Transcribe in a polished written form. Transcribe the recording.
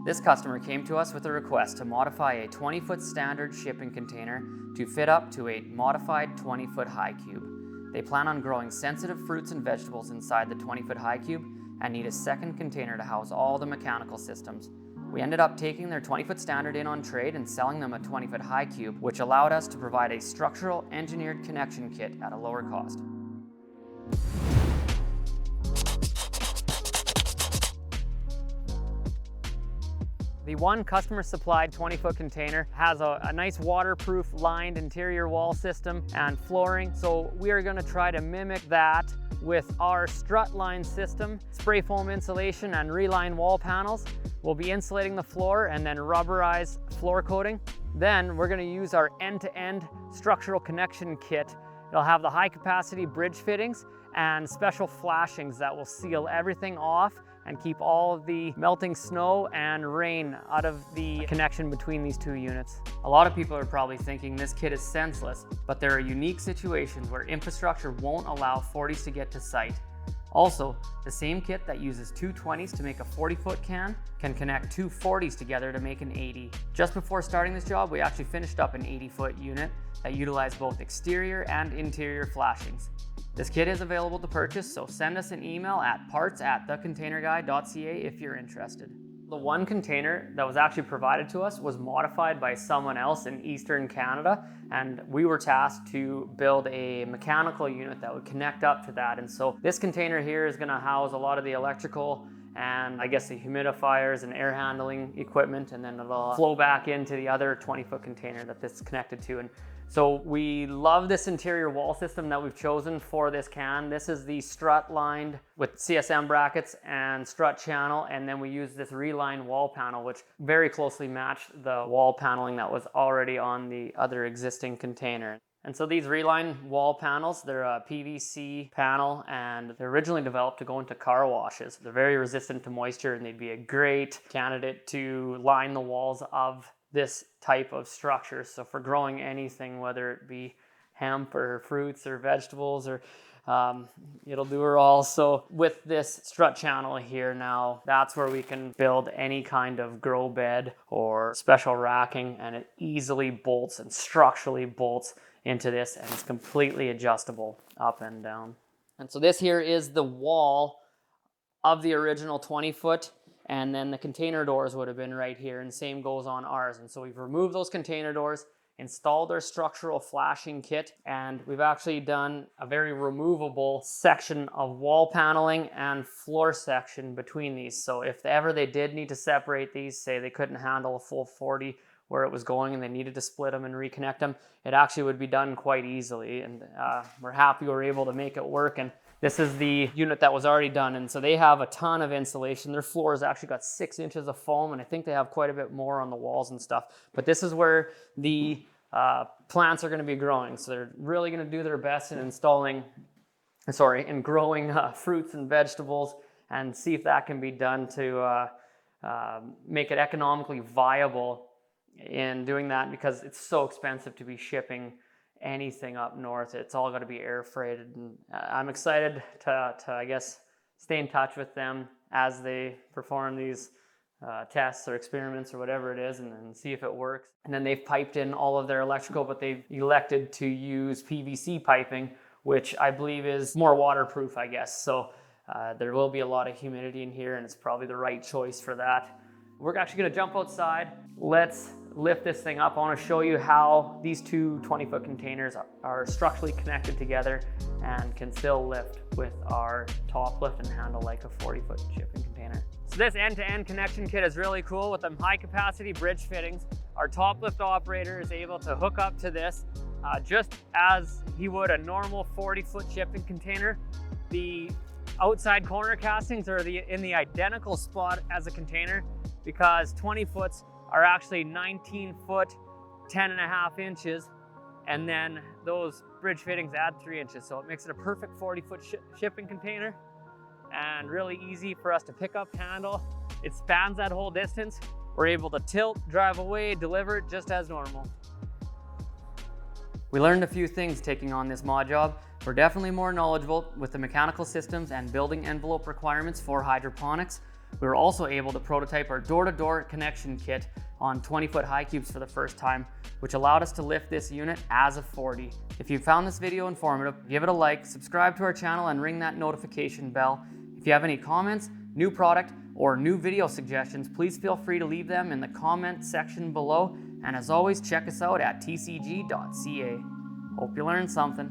This customer came to us with a request to modify a 20-foot standard shipping container to fit up to a modified 20-foot high cube. They plan on growing sensitive fruits and vegetables inside the 20-foot high cube and need a second container to house all the mechanical systems. We ended up taking their 20-foot standard in on trade and selling them a 20-foot high cube, which allowed us to provide a structural engineered connection kit at a lower cost. The one customer supplied 20-foot container has a nice waterproof lined interior wall system and flooring. So we are going to try to mimic that with our strut line system, spray foam insulation and reline wall panels. We'll be insulating the floor and then rubberize floor coating. Then we're going to use our end-to-end structural connection kit. It'll have the high capacity bridge fittings and special flashings that will seal everything off and keep all of the melting snow and rain out of the connection between these two units. A lot of people are probably thinking this kit is senseless, but there are unique situations where infrastructure won't allow 40s to get to site. Also, the same kit that uses two 20s to make a 40-foot can connect two 40s together to make an 80. Just before starting this job, we actually finished up an 80-foot unit that utilized both exterior and interior flashings. This kit is available to purchase, so send us an email at parts@thecontainerguy.ca if you're interested. The one container that was actually provided to us was modified by someone else in Eastern Canada, and we were tasked to build a mechanical unit that would connect up to that. And so this container here is going to house a lot of the electrical and I guess the humidifiers and air handling equipment, and then it'll flow back into the other 20-foot container that this is connected to. And so we love this interior wall system that we've chosen for this can. This is the strut lined with CSM brackets and strut channel, and then we use this reline wall panel, which very closely matched the wall paneling that was already on the other existing container. And so these reline wall panels, they're a PVC panel, and they're originally developed to go into car washes. They're very resistant to moisture, and they'd be a great candidate to line the walls of this type of structure. So for growing anything, whether it be hemp or fruits or vegetables, or it'll do her all. So with this strut channel here now, that's where we can build any kind of grow bed or special racking, and it easily bolts and structurally bolts into this, and it's completely adjustable up and down. And so this here is the wall of the original 20-foot, and then the container doors would have been right here, and same goes on ours. And so we've removed those container doors, installed our structural flashing kit, and we've actually done a very removable section of wall paneling and floor section between these. So if ever they did need to separate these, say they couldn't handle a full 40 where it was going and they needed to split them and reconnect them, it actually would be done quite easily. And we're happy we're able to make it work. And this is the unit that was already done. And so they have a ton of insulation. Their floor has actually got 6 inches of foam, and I think they have quite a bit more on the walls and stuff. But this is where the plants are going to be growing. So they're really going to do their best in growing fruits and vegetables, and see if that can be done to make it economically viable in doing that, because it's so expensive to be shipping anything up north. It's all got to be air freighted, and I'm excited to I guess stay in touch with them as they perform these tests or experiments or whatever it is, and see if it works. And then they've piped in all of their electrical, but they've elected to use PVC piping, which I believe is more waterproof, I guess. So there will be a lot of humidity in here, and it's probably the right choice for that. We're actually going to jump outside. Let's lift this thing up. I want to show you how these two 20-foot containers are structurally connected together and can still lift with our top lift and handle like a 40-foot shipping container. So this end-to-end connection kit is really cool with them high capacity bridge fittings. Our top lift operator is able to hook up to this just as he would a normal 40-foot shipping container. The outside corner castings are in the identical spot as a container, because 20-foots are actually 19-foot, 10.5 inches, and then those bridge fittings add 3 inches. So it makes it a perfect 40-foot shipping container, and really easy for us to pick up, handle. It spans that whole distance. We're able to tilt, drive away, deliver it just as normal. We learned a few things taking on this mod job. We're definitely more knowledgeable with the mechanical systems and building envelope requirements for hydroponics. We were also able to prototype our door-to-door connection kit on 20-foot high cubes for the first time, which allowed us to lift this unit as a 40. If you found this video informative, give it a like, subscribe to our channel, and ring that notification bell. If you have any comments, new product, or new video suggestions, please feel free to leave them in the comment section below. And as always, check us out at tcg.ca. Hope you learned something.